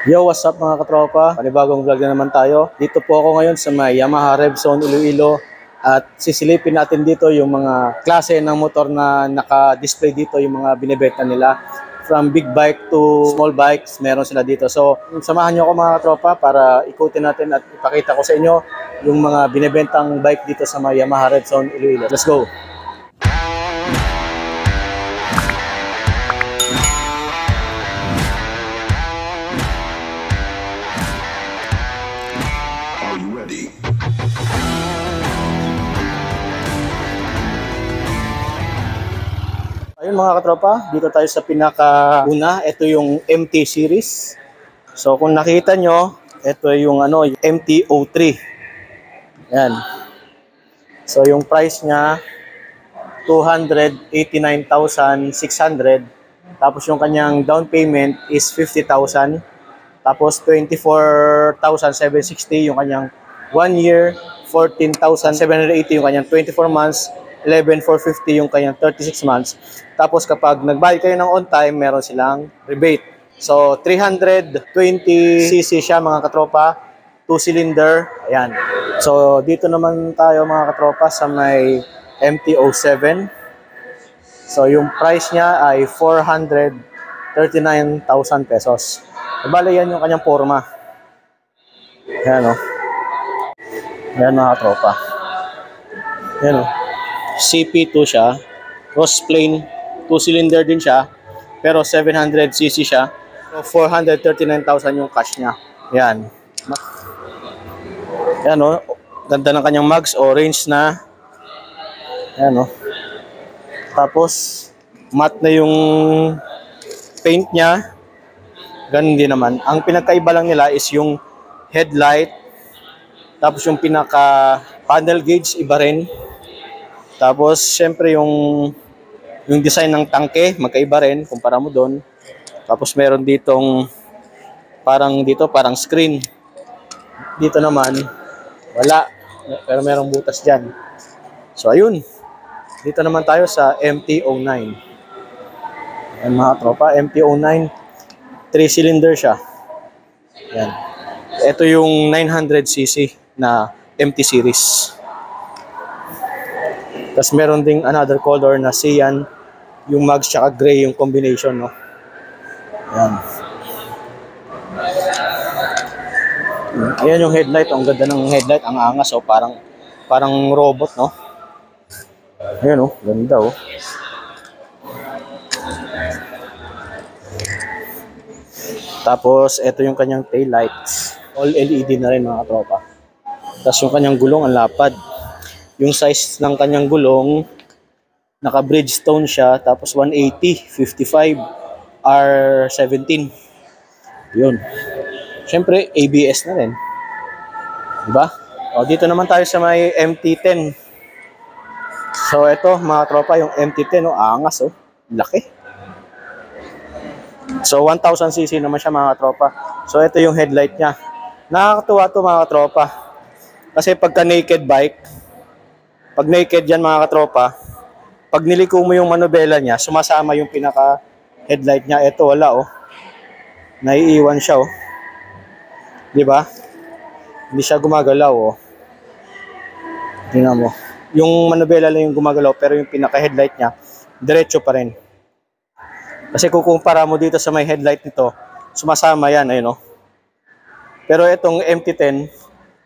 Yo, what's up mga katropa? Panibagong vlog na naman tayo. Dito po ako ngayon sa may Yamaha Revzone Iloilo at sisilipin natin dito yung mga klase ng motor na naka-display dito, yung mga binibenta nila. From big bike to small bikes, meron sila dito. So, samahan nyo ako mga katropa para ikutin natin at ipakita ko sa inyo yung mga binibentang bike dito sa may Yamaha Revzone Iloilo. Let's go! Ayun mga katropa, dito tayo sa pinaka-una. Ito yung MT series. So kung nakita nyo, ito yung MT-03. Yan. So yung price niya, 289,600. Tapos yung kanyang down payment is 50,000. Tapos 24,760 yung kanyang 1 year, 14,780 yung kanyang 24 months, 11,450 yung kanyang 36 months. Tapos kapag nagbayad kayo ng on time, meron silang rebate. So 320cc siya mga katropa, 2-cylinder. Ayan. So dito naman tayo mga katropa sa may MT-07. So yung price niya ay 439,000 pesos. Bale yan yung kanyang forma. Ayan o. Ayan mga katropa. Ayan o. CP2 siya. Cross plane. 2-cylinder din siya. Pero 700cc siya. So 439,000 yung cash niya. Ayan. Ayan o. Ganda ng kanyang mags. Orange na. Ayan o. Tapos matte na yung paint niya. Ganun din naman. Ang pinagkaiba lang nila is yung headlight. Tapos yung pinaka panel gauge iba rin. Tapos syempre yung design ng tangke magkaiba rin kumpara mo doon. Tapos meron ditong parang screen. Dito naman wala. Pero merong butas diyan. So ayun. Dito naman tayo sa MT-09. Ayan mga tropa, MT-09. 3-cylinder siya. Yan. Ito yung 900cc na MT series. Tapos meron ding another color na cyan. Yung mags tsaka gray yung combination, no? Yan. Ayan yung headlight. Ang ganda ng headlight. Ang angas, oh. Parang robot, no? Ayan, oh. Ganda, oh. Tapos, ito yung kanyang tail lights. All LED na rin mga tropa. Tapos yung kanyang gulong, ang lapad. Yung size ng kanyang gulong, naka-Bridgestone siya. Tapos 180, 55, R17. Yun. Siyempre, ABS na rin. Diba? O, dito naman tayo sa may MT-10. So, ito mga tropa, yung MT-10, oh, angas, oh. Laki. So 1,000cc naman siya mga tropa. So ito yung headlight niya. Nakakatuwa to mga tropa. Kasi pagka naked bike, pag naked yan mga tropa, pag niliko mo yung manubela niya, sumasama yung pinaka headlight niya. Ito wala oh. Naiiwan siya oh. 'Di ba? Hindi siya gumagalaw oh. Tingnan mo. Yung manubela lang yung gumagalaw pero yung pinaka headlight niya diretso pa rin. Kasi kung kumpara mo dito sa may headlight nito, sumasama yan, ayun o. Pero itong MT-10,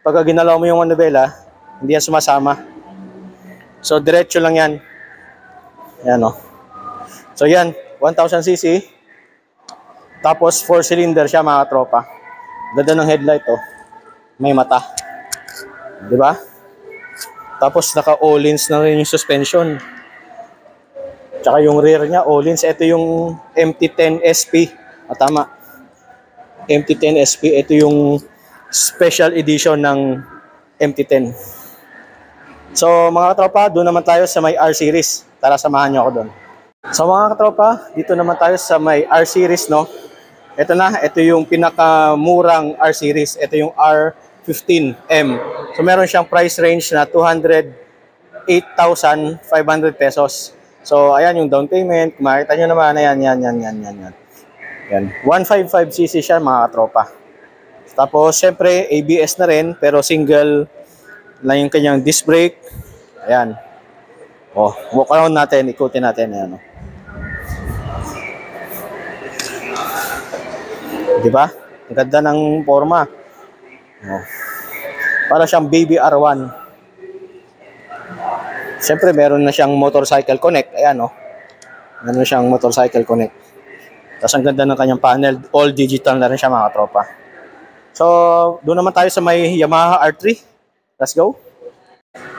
pagka ginalaw mo yung manubela, hindi yan sumasama. So, diretso lang yan. Yan o. So, yan, 1,000cc. Tapos, 4-cylinder siya, mga tropa. Ganda ng headlight o. May mata. Diba? Tapos, naka-all-ins na rin yung suspension. Tsaka yung rear niya, all-ins. Ito yung MT-10 SP. Tama. MT-10 SP. Ito yung special edition ng MT-10. So mga katropa, doon naman tayo sa may R-Series. Tara, samahan nyo ako doon. So mga katropa, dito naman tayo sa may R-Series, no? Ito na, ito yung pinakamurang R-Series. Ito yung R15M. So meron siyang price range na 208,500 pesos. So, ayan yung down payment. Kung makita nyo naman, ayan. Yan. 155cc siya mga katropa. Tapos, syempre, ABS na rin, pero single lang yung kanyang disc brake. Ayan. Oh, walk around natin, ikutin natin. Ayan, oh. Diba? Ang ganda ng forma. Oh. Para siyang baby R1. Siyempre, meron na siyang motorcycle connect. Ayan, oh. Meron siyang motorcycle connect. Tapos ang ganda ng kanyang panel, all digital na rin siya mga tropa. So, doon naman tayo sa may Yamaha R3. Let's go.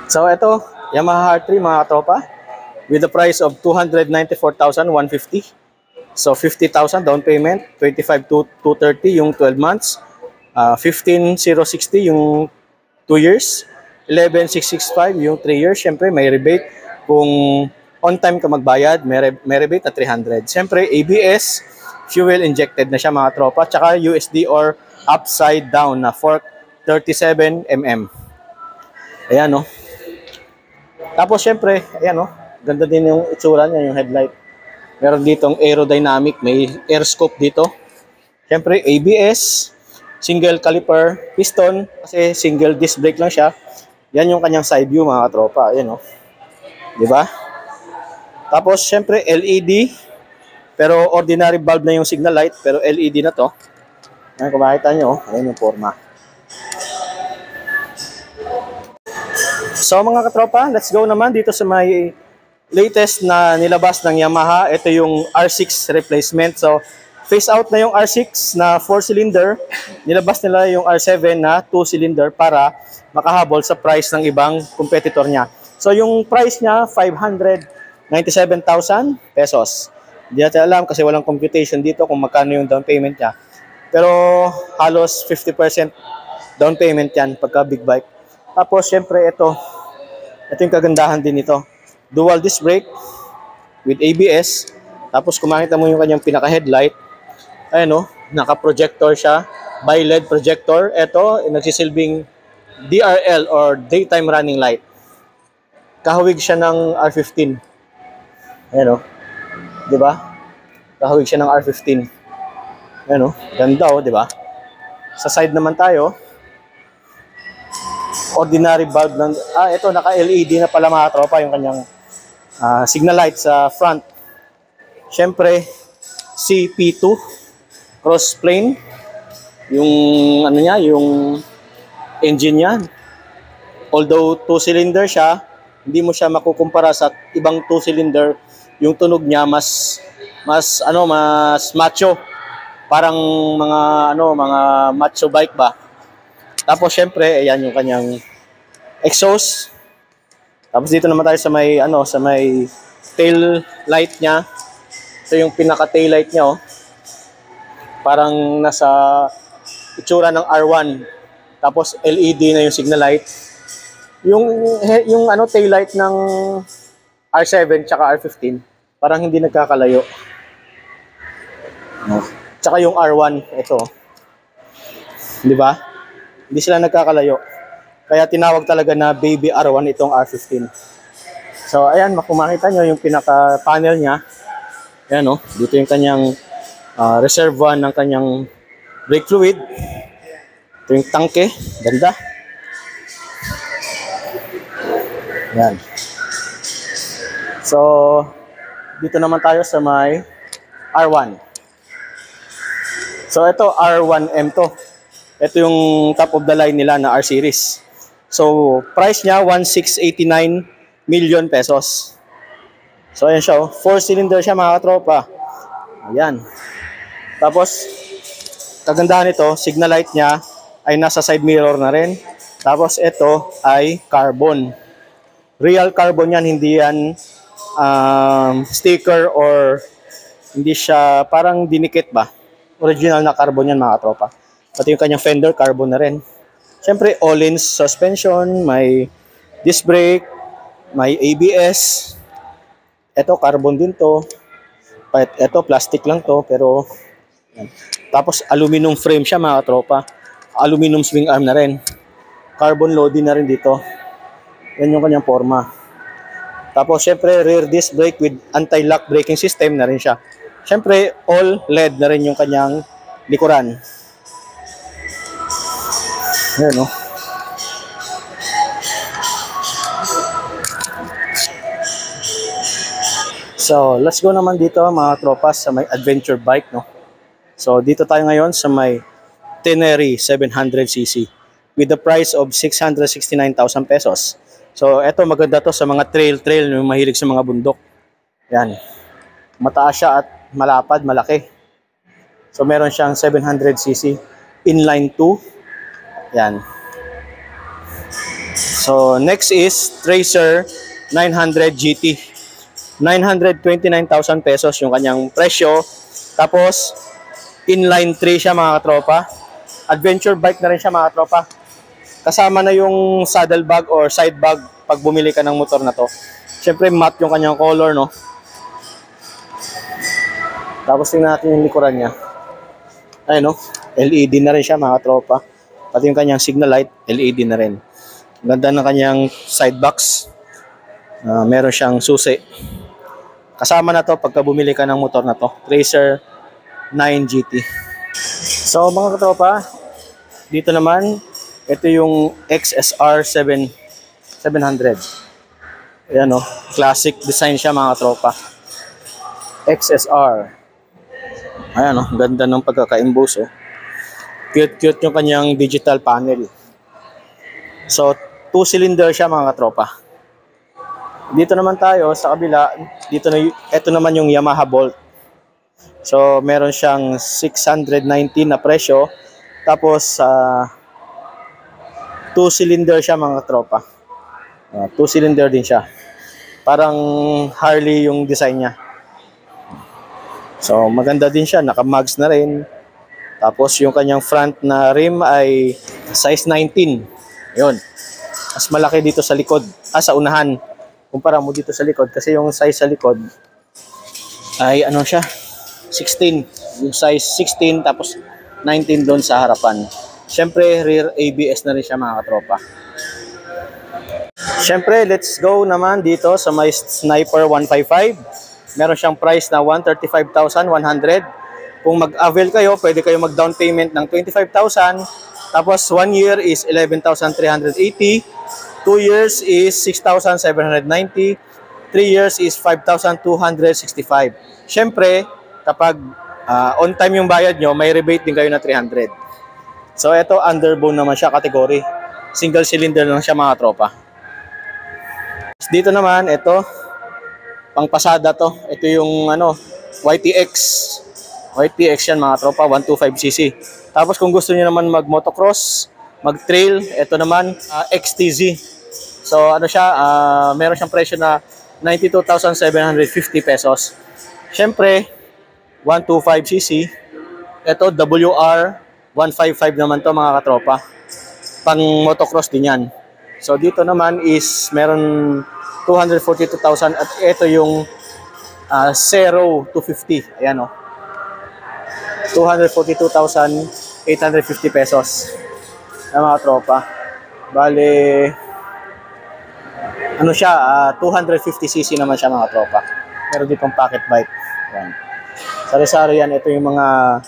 So, ito, Yamaha R3 mga tropa, with the price of 294,150. So, 50,000 down payment, 25,230 yung 12 months, 15,060 yung 2 years, 11,665 yung 3 years. Siyempre, may rebate kung on time ka magbayad, may rebate na 300. Siyempre, ABS, fuel injected na siya mga tropa, tsaka USD or upside down na fork 37mm. Ayan, no. Tapos, siyempre, ayan, no. Ganda din yung itsura niya, yung headlight. Meron ditong aerodynamic, may air scope dito. Siyempre, ABS, single caliper, piston, kasi single disc brake lang siya. Yan yung kanyang side view mga tropa. Ayan, no. Diba? Tapos, syempre, LED. Pero ordinary bulb na yung signal light. Pero LED na to. Ayan, kung makita nyo, ayan yung forma. So, mga katropa, let's go naman dito sa may latest na nilabas ng Yamaha. Ito yung R6 replacement. So, phase out na yung R6 na 4-cylinder. Nilabas nila yung R7 na 2-cylinder para makahabol sa price ng ibang competitor niya. So, yung price niya, 597,000 pesos. Hindi natin alam kasi walang computation dito kung magkano yung down payment niya. Pero halos 50% down payment yan pagka big bike. Tapos, syempre, ito yung kagandahan din ito. Dual disc brake with ABS. Tapos, kung makita mo yung kanyang pinaka-headlight, ayan o, naka-projector siya. Bi-LED projector. Ito, nagsisilbing DRL or daytime running light. Kahawig siya ng R15. Ayan o. Diba? Kahawig siya ng R15. Ayan o. Ganda o, diba? Sa side naman tayo. Ordinary bulb lang. Ito, naka-LED na pala mga tropa yung kanyang signal light sa front. Siyempre, CP2 cross plane. Yung ano niya, yung engine niya. Although 2-cylinder siya, hindi mo siya makukumpara sa ibang 2-cylinder. Yung tunog niya mas macho. Parang mga macho bike ba. Tapos syempre, ayan yung kanyang exhaust. Tapos dito naman tayo sa may tail light niya. Ito yung pinaka tail light niya, oh. Parang nasa itsura ng R1. Tapos LED na yung signal light. Yung tail light ng R7 tsaka R15, parang hindi nagkakalayo. Tsaka yung R1, ito. Di ba? Hindi sila nagkakalayo. Kaya tinawag talaga na baby R1 itong R15. So, ayan, kung makita nyo yung pinaka-panel niya. Ayan, oh, dito yung kanyang reservoir ng kanyang brake fluid. Ito yung tangke. Ganda. Ayan. So, dito naman tayo sa may R1. So, ito R1M to. Ito yung top of the line nila na R series. So, price niya 1,689 million pesos. So, ayan siya. 4-cylinder siya mga katropa. Ayan. Tapos, kagandahan nito, signal light niya ay nasa side mirror na rin. Tapos, ito ay carbon. Real carbon yan, hindi yan sticker or hindi siya parang dinikit ba. Original na carbon yan mga katropa. Pati yung kanyang fender, carbon na rin. Siyempre, all-in suspension, may disc brake, may ABS. Ito, carbon din to. Ito, plastic lang to, pero yan. Tapos, aluminum frame siya mga katropa. Aluminum swing arm na rin. Carbon loading na rin dito. Yan yung kanyang forma. Tapos, syempre, rear disc brake with anti-lock braking system na rin siya. Siyempre, all LED na rin yung kanyang likuran. Ayan, no? So, let's go naman dito mga tropas sa may adventure bike, no? So, dito tayo ngayon sa may Teneri 700cc with the price of 669,000 pesos. So, eto maganda to sa mga trail yung mahilig sa mga bundok. Yan. Mataas siya at malapad, malaki. So, meron siyang 700cc inline 2. Yan. So, next is Tracer 900 GT. 929,000 pesos yung kanyang presyo. Tapos, inline 3 siya mga katropa. Adventure bike na rin siya mga katropa. Kasama na yung saddle bag or side bag pag bumili ka ng motor na to. Siyempre, matte yung kanyang color, no? Tapos, tingnan natin yung likuran niya. Ayun, no? LED na rin siya mga katropa. Pati yung kanyang signal light, LED na rin. Ganda ng kanyang side box. Meron siyang susi. Kasama na to pagka bumili ka ng motor na to. Tracer 9 GT. So mga katropa, dito naman, ito yung XSR 700. Ayan, no? Classic design siya mga katropa. XSR. Ayan, no? Ganda ng pagkaka-imbus. Oh. Cute yung kanyang digital panel. So 2-cylinder siya mga katropa. Dito naman tayo sa kabila, ito naman yung Yamaha Bolt. So meron siyang 619 na presyo. Tapos 2-cylinder siya mga tropa. 2-cylinder din siya. Parang Harley yung design niya. So maganda din siya, naka-mags na rin. Tapos yung kanyang front na rim ay size 19. Yun. Mas malaki dito sa likod, sa unahan. Kumpara mo dito sa likod kasi yung size sa likod ay ano siya, 16. Yung size 16 tapos 19 doon sa harapan. Siyempre rear ABS na rin siya mga katropa. Siyempre let's go naman dito sa may Sniper 155. Meron siyang price na 135,100. Kung mag-avail kayo, pwede kayo mag-down payment ng 25,000. Tapos 1 year is 11,380. 2 years is 6,790. 3 years is 5,265. Siyempre, kapag on time yung bayad nyo, may rebate din kayo na 300. So, ito underbone naman siya category. Single cylinder lang siya mga tropa. Dito naman, ito, pangpasada to. Ito yung YTX. YTX yan mga tropa, 125cc. Tapos kung gusto niyo naman mag-motocross, mag-trail, ito naman, XTZ. So ano siya, meron siyang presyo na 92,750 pesos. Siyempre, 125cc. Ito, WR 155 naman to mga katropa. Pang motocross din yan. So dito naman is meron 242,000 at ito yung Zero 250. Ayan o. 242,850 pesos. Ayan mga tropa. Bale, ano siya, 250cc naman siya mga tropa. Meron ditong pocket bike. Ayan. Sari-sari yan. Ito yung mga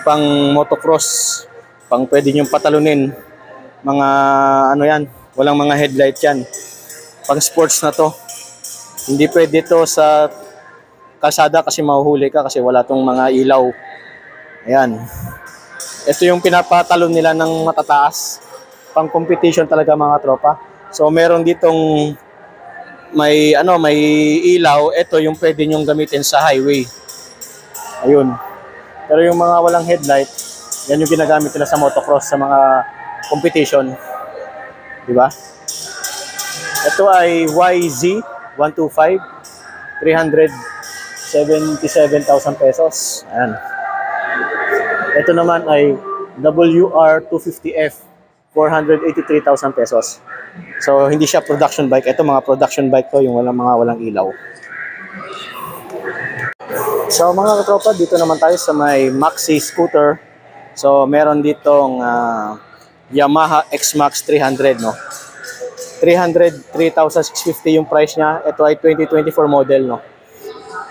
pang motocross. Pang pwede nyong patalunin. Mga ano yan. Walang mga headlight yan. Pang sports na to. Hindi pwede to sa kalsada kasi mahuhuli ka kasi wala tong mga ilaw. Ayan. Ito yung pinapatalon nila ng matataas. Pang competition talaga mga tropa. So meron ditong may ilaw, ito yung pwede nyong gamitin sa highway. Ayun. Pero yung mga walang headlight, yan yung ginagamit nila sa motocross sa mga competition. Di ba? Ito ay YZ 125, 377,000 pesos. Ayan. Ito naman ay WR 250F, 483,000 pesos. So, hindi siya production bike. Ito mga production bike to, yung walang ilaw. So, mga katropa, dito naman tayo sa may Maxi scooter. So, meron ditong Yamaha X-Max 300, no? 303,650 yung price niya. Ito ay 2024 model, no?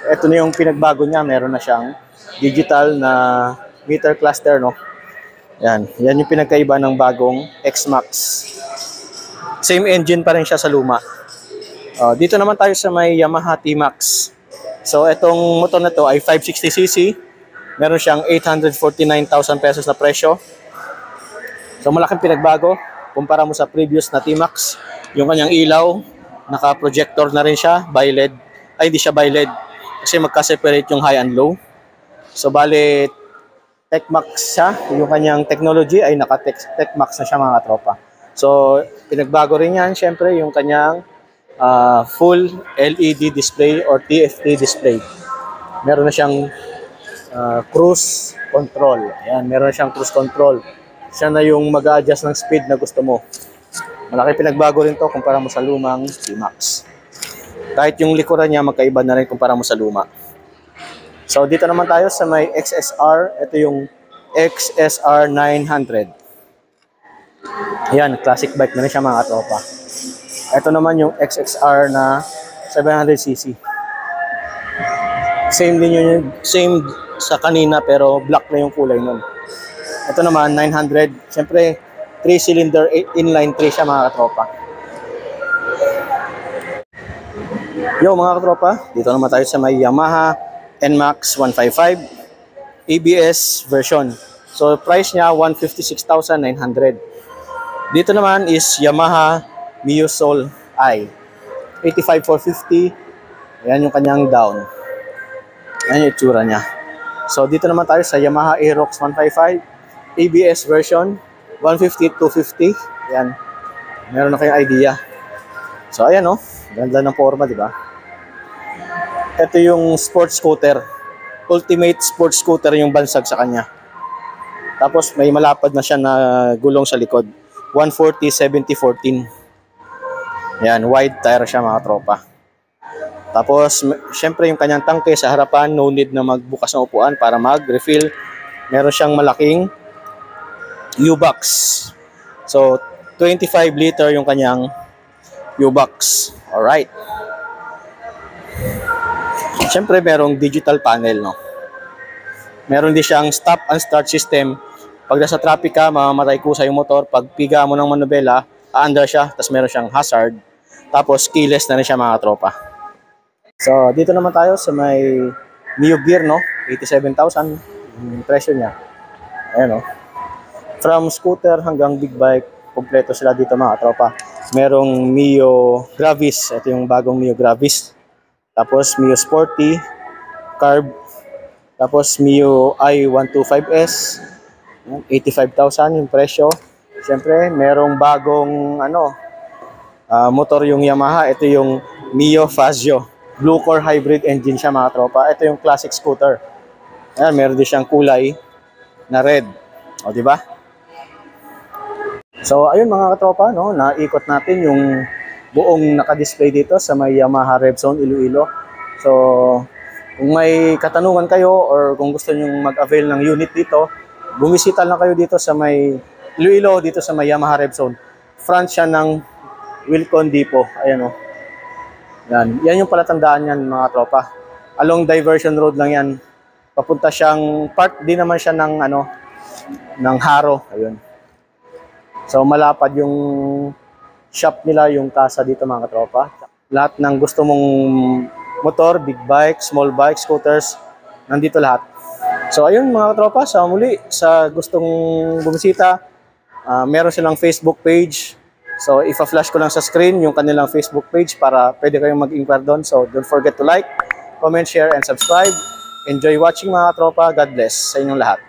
Ito na yung pinagbago niya. Meron na siyang digital na meter cluster, no? Yan. Yan yung pinagkaiba ng bagong X-Max. Same engine pa rin siya sa luma. Dito naman tayo sa may Yamaha T-Max. So, itong motor na to ay 560cc. Meron siyang 849,000 pesos na presyo. So, malaking pinagbago. Kumpara mo sa previous na T-Max. Yung kanyang ilaw, naka-projector na rin siya. Bi-LED. Ay, hindi siya bi-LED. Kasi magka-separate yung high and low. So, bali, Tecmax siya. Yung kanyang technology ay naka-Tecmax na siya, mga tropa. So, pinagbago rin yan. Siyempre, yung kanyang full LED display or TFT display. Meron na siyang cruise control. Ayan, meron na siyang cruise control. Siya na yung mag-a-adjust ng speed na gusto mo. Malaki pinagbago rin to kumpara mo sa lumang T-Max. Kahit yung likuran niya magkaiba na rin kumpara mo sa luma. So dito naman tayo sa may XSR. Ito yung XSR 900. Ayan, classic bike na rin siya, mga tropa. Ito naman yung XXR na 700cc. Same din yun, same sa kanina pero black na yung kulay nun. Ito naman 900. Siyempre 3-cylinder inline 3 siya, mga katropa. Yo mga katropa, dito naman tayo sa may Yamaha NMAX 155 ABS version. So price niya 156,900. Dito naman is Yamaha Mio Soul I 85,450. Ayan yung kanyang down. Ayan yung itsura niya. So dito naman tayo sa Yamaha Aerox 155 ABS version 150-250. Ayan. Meron na kayong idea. So ayan, oh. Ganda ng forma, di ba? Ito yung sports scooter. Ultimate sports scooter yung bansag sa kanya. Tapos may malapad na siya na gulong sa likod. 140-70-14. Ayan, wide tire siya, mga tropa. Tapos syempre yung kanyang tangke sa harapan, no need na magbukas ng upuan para mag-refill. Meron siyang malaking U-Box. So 25 liter yung kanyang U-Box. Alright. Siyempre merong digital panel, no? Meron din siyang stop and start system. Pag nasa traffic ka, mamamatay kusa yung motor. Pag piga mo ng manubela, aandar siya. Tapos meron siyang hazard. Tapos keyless na rin siya, mga tropa. So dito naman tayo sa may Mio Gear, no? 87,000 yung presyo niya. Ayan, no? From scooter hanggang big bike, kompleto sila dito, mga tropa. Merong Mio Gravis. Ito yung bagong Mio Gravis. Tapos Mio Sporty, Carb. Tapos Mio i125S. 85,000 yung presyo. Siyempre, merong bagong motor yung Yamaha. Ito yung Mio Fazio. Blue Core Hybrid engine siya, mga tropa. Ito yung classic scooter. Ayan, meron din siyang kulay na red. O, di ba? So, ayun mga katropa, no, naikot natin yung buong naka-display dito sa may Yamaha Revzone Iloilo. So, kung may katanungan kayo or kung gusto niyo mag-avail ng unit dito, bumisita lang kayo dito sa may Iloilo, dito sa may Yamaha Revzone. Front siya ng Wilcon Depot. Ayan, o. Yan. Yan yung palatandaan yan, mga tropa. Along Diversion Road lang yan. Papunta siyang part, di naman siya ng ng Haro. Ayun. So malapad yung shop nila, yung casa dito, mga katropa. Lahat ng gusto mong motor, big bike, small bike, scooters, nandito lahat. So ayun mga katropa, sa muli, sa gustong bumisita, meron silang Facebook page. So ipa-flash ko lang sa screen yung kanilang Facebook page para pwede kayong mag-inquire doon. So don't forget to like, comment, share, and subscribe. Enjoy watching, mga katropa. God bless sa inyong lahat.